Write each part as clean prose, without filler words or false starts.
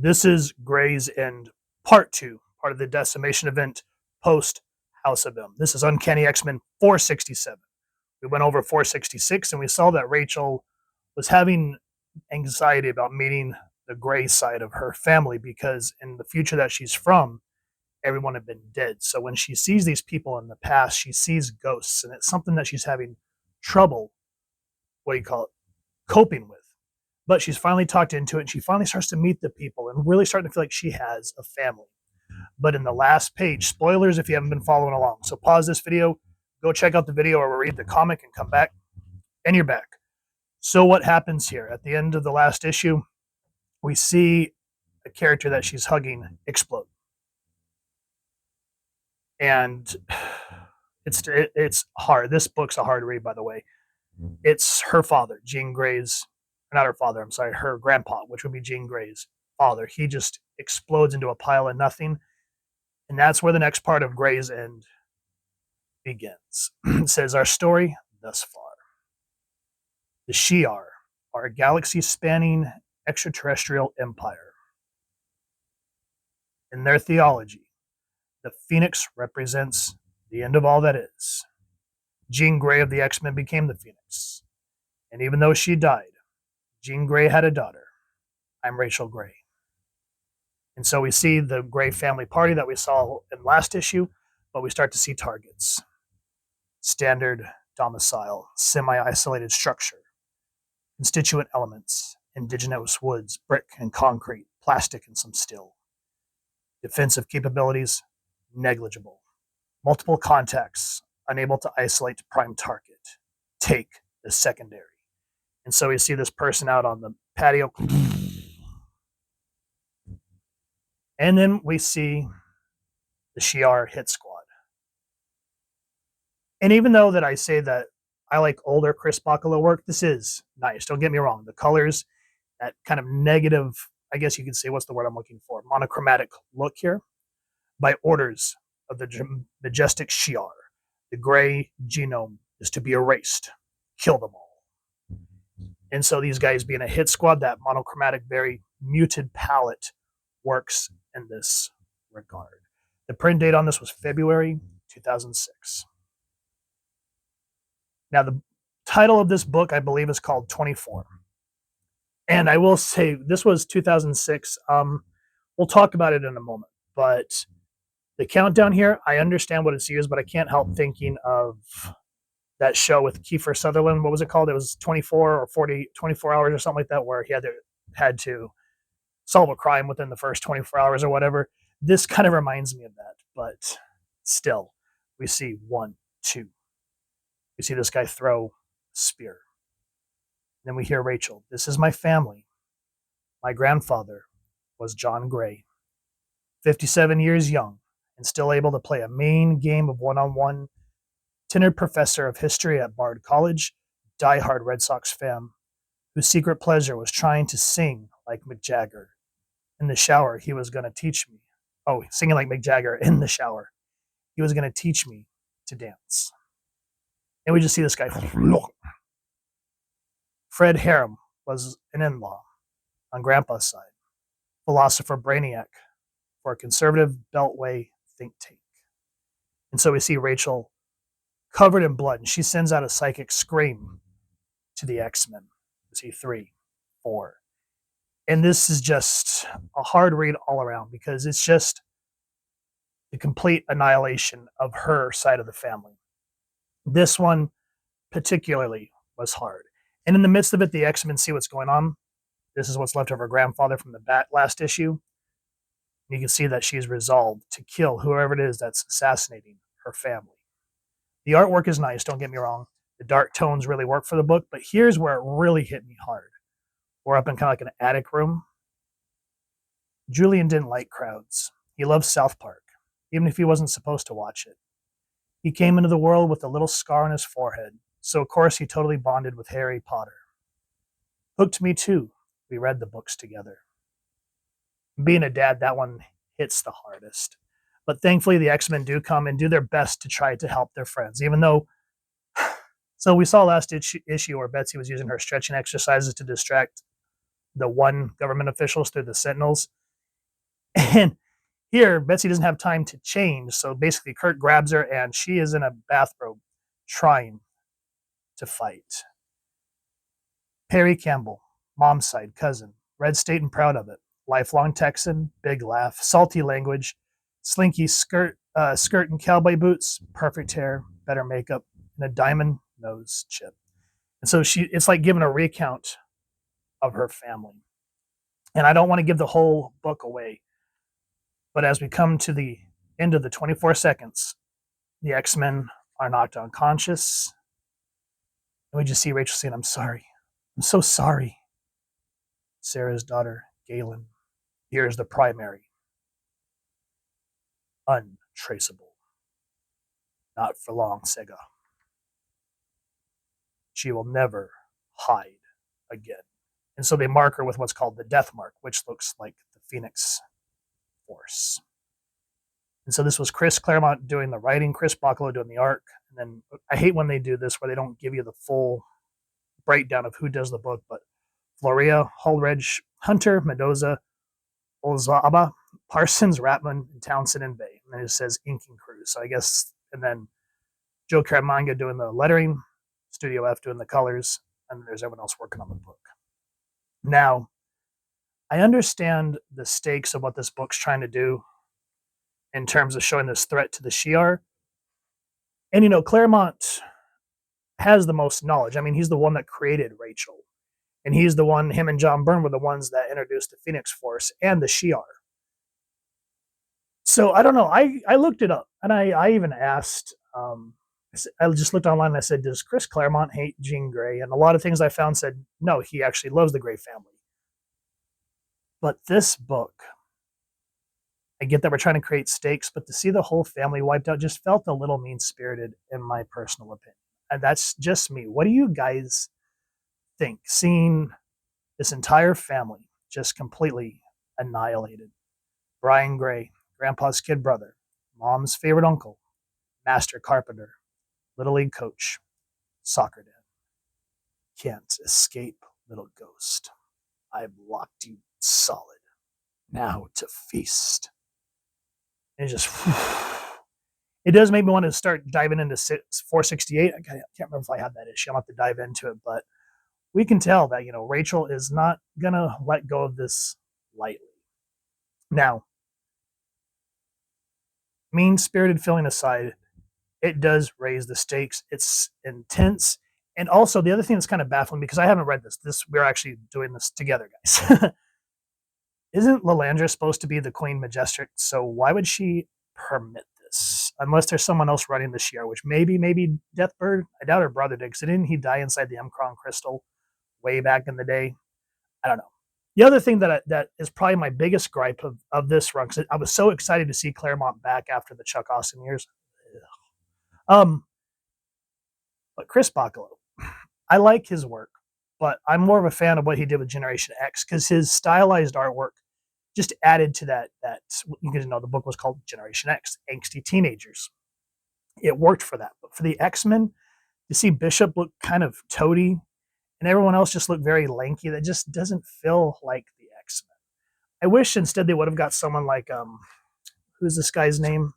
This is Gray's End Part 2, part of the Decimation event post House of M. This is Uncanny X-Men 467. We went over 466 and we saw that Rachel was having anxiety about meeting the Gray side of her family because in the future that she's from, everyone had been dead. So when she sees these people in the past, she sees ghosts, and it's something that she's having trouble, coping with. But she's finally talked into it, and she finally starts to meet the people and really starting to feel like she has a family. But in the last page, spoilers if you haven't been following along. So pause this video, go check out the video or read the comic and come back, and you're back. So what happens here? At the end of the last issue, we see a character that she's hugging explode. And it's hard. This book's a hard read, by the way. It's her father, Jean Grey's, not her father, I'm sorry, her grandpa, which would be Jean Grey's father. He just explodes into a pile of nothing. And that's where the next part of Gray's End begins. It says, our story thus far. The Shi'ar are a galaxy-spanning extraterrestrial empire. In their theology, the Phoenix represents the end of all that is. Jean Grey of the X-Men became the Phoenix. And even though she died, Jean Grey had a daughter. I'm Rachel Grey. And so we see the Grey family party that we saw in last issue, but we start to see targets. Standard domicile, semi-isolated structure, constituent elements, indigenous woods, brick and concrete, plastic and some steel. Defensive capabilities, negligible. Multiple contacts, unable to isolate prime target. Take the secondary. And so we see this person out on the patio. And then we see the Shi'ar hit squad. And even though that I say that I like older Chris Bachalo work, this is nice. Don't get me wrong. The colors, that kind of negative, I guess you could say, what's the word I'm looking for? Monochromatic look here. By orders of the majestic Shi'ar, the Grey genome is to be erased. Kill them all. And so these guys being a hit squad, that monochromatic, very muted palette works in this regard. The print date on this was February 2006. Now, the title of this book, I believe, is called 24. And I will say, this was 2006. We'll talk about it in a moment. But the countdown here, I understand what it's used, but I can't help thinking of that show with Kiefer Sutherland. What was it called? It was 24 or 24 hours or something like that, where he had to solve a crime within the first 24 hours or whatever. This kind of reminds me of that, but still, we see 1, 2. We see this guy throw a spear. Then we hear Rachel. This is my family. My grandfather was John Grey, 57 years young, and still able to play a main game of one-on-one, tenured professor of history at Bard College, diehard Red Sox fan, whose secret pleasure was trying to sing like Mick Jagger. In the shower, he was going to teach me. Oh, singing like Mick Jagger in the shower. He was going to teach me to dance. And we just see this guy. Fred Harem was an in-law on Grandpa's side, philosopher brainiac for a conservative Beltway think tank. And so we see Rachel covered in blood, and she sends out a psychic scream to the X-Men. We see 3, 4. And this is just a hard read all around because it's just the complete annihilation of her side of the family. This one particularly was hard. And in the midst of it, the X-Men see what's going on. This is what's left of her grandfather from the last issue. You can see that she's resolved to kill whoever it is that's assassinating her family. The artwork is nice, don't get me wrong. The dark tones really work for the book, but here's where it really hit me hard. We're up in kind of like an attic room. Julian didn't like crowds. He loved South Park, even if he wasn't supposed to watch it. He came into the world with a little scar on his forehead, so of course he totally bonded with Harry Potter. Hooked me too. We read the books together. Being a dad, that one hits the hardest. But thankfully, the X-Men do come and do their best to try to help their friends, even though... So we saw last issue where Betsy was using her stretching exercises to distract the one government officials through the Sentinels. And here, Betsy doesn't have time to change. So basically, Kurt grabs her and she is in a bathrobe trying to fight. Perry Campbell, mom's side, cousin, red state and proud of it. Lifelong Texan, big laugh, salty language, slinky skirt and cowboy boots, perfect hair, better makeup, and a diamond nose chip. And so it's like giving a recount of her family. And I don't want to give the whole book away, but as we come to the end of the 24 seconds, the X-Men are knocked unconscious, and we just see Rachel saying, "I'm sorry. I'm so sorry." Sarah's daughter, Galen, here's the primary. Untraceable. Not for long, Sega. She will never hide again. And so they mark her with what's called the death mark, which looks like the Phoenix Force. And so this was Chris Claremont doing the writing, Chris Bachalo doing the art. And then I hate when they do this where they don't give you the full breakdown of who does the book, but Florea, Holdredge, Hunter, Mendoza, Olazaba, Parsons, Rapmund, and Townsend and Bay. And then it says inking crew. So I guess, and then Joe Caramagna doing the lettering, Studio F doing the colors, and then there's everyone else working on the book. Now, I understand the stakes of what this book's trying to do in terms of showing this threat to the Shi'ar. And, Claremont has the most knowledge. I mean, he's the one that created Rachel. And he's the one, him and John Byrne were the ones that introduced the Phoenix Force and the Shi'ar. So I don't know. I looked it up, and I even asked, I just looked online and I said, does Chris Claremont hate Jean Grey? And a lot of things I found said, no, he actually loves the Grey family. But this book, I get that we're trying to create stakes, but to see the whole family wiped out just felt a little mean-spirited in my personal opinion. And that's just me. What do you guys think? Seeing this entire family just completely annihilated. Brian Gray, Grandpa's kid brother, Mom's favorite uncle, master carpenter, Little League coach, soccer dad. Can't escape, little ghost. I've locked you solid. Now to feast. And it does make me want to start diving into 468. I can't remember if I have that issue. I'll have to dive into it, but we can tell that, Rachel is not going to let go of this lightly. Now, mean-spirited feeling aside, it does raise the stakes. It's intense. And also, the other thing that's kind of baffling, because I haven't read this, we're actually doing this together, guys. Isn't Lilandra supposed to be the Queen Majestic? So why would she permit this? Unless there's someone else running the Shi'ar, which maybe Deathbird. I doubt her brother did, because didn't he die inside the Emkron crystal way back in the day? I don't know. The other thing that is probably my biggest gripe of this run, because I was so excited to see Claremont back after the Chuck Austin years. But Chris Bachalo, I like his work, but I'm more of a fan of what he did with Generation X, because his stylized artwork just added to that. You guys know the book was called Generation X, angsty teenagers. It worked for that. But for the X-Men, you see Bishop look kind of toady, and everyone else just looked very lanky. That just doesn't feel like the X-Men. I wish instead they would have got someone like, who's this guy's name?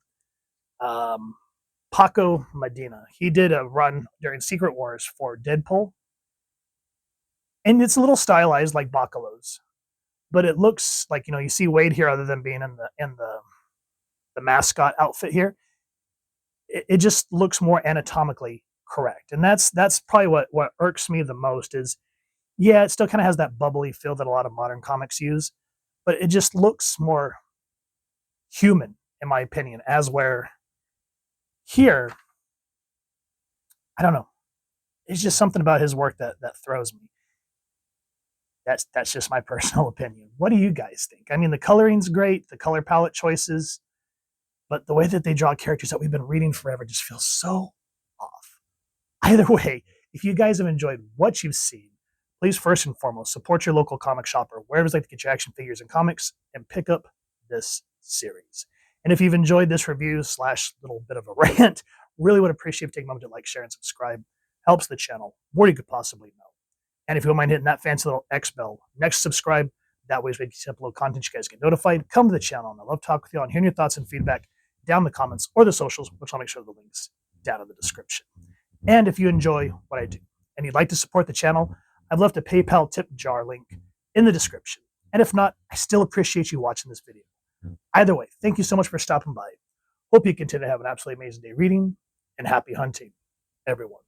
Paco Medina. He did a run during Secret Wars for Deadpool. And it's a little stylized like Bachalo's. But it looks like, you see Wade here, other than being in the mascot outfit here. It just looks more anatomically correct. And that's probably what irks me the most is, yeah, it still kind of has that bubbly feel that a lot of modern comics use, but it just looks more human, in my opinion, as where here, I don't know. It's just something about his work that throws me. That's just my personal opinion. What do you guys think? I mean, the coloring's great, the color palette choices, but the way that they draw characters that we've been reading forever just feels so off. Either way, if you guys have enjoyed what you've seen, please first and foremost support your local comic shop or wherever it's like to get your action figures and comics and pick up this series. And if you've enjoyed this review / little bit of a rant, really would appreciate if you take a moment to like, share, and subscribe. Helps the channel more than you could possibly know. And if you don't mind hitting that fancy little X bell next to subscribe, That way, as we upload content, you guys get notified. Come to the channel, and I love talking with you on hearing your thoughts and feedback down in the comments or the socials, which I'll make sure the links down in the description. And if you enjoy what I do and you'd like to support the channel, I've left a PayPal tip jar link in the description. And if not, I still appreciate you watching this video. Either way, thank you so much for stopping by. Hope you continue to have an absolutely amazing day reading, and happy hunting, everyone.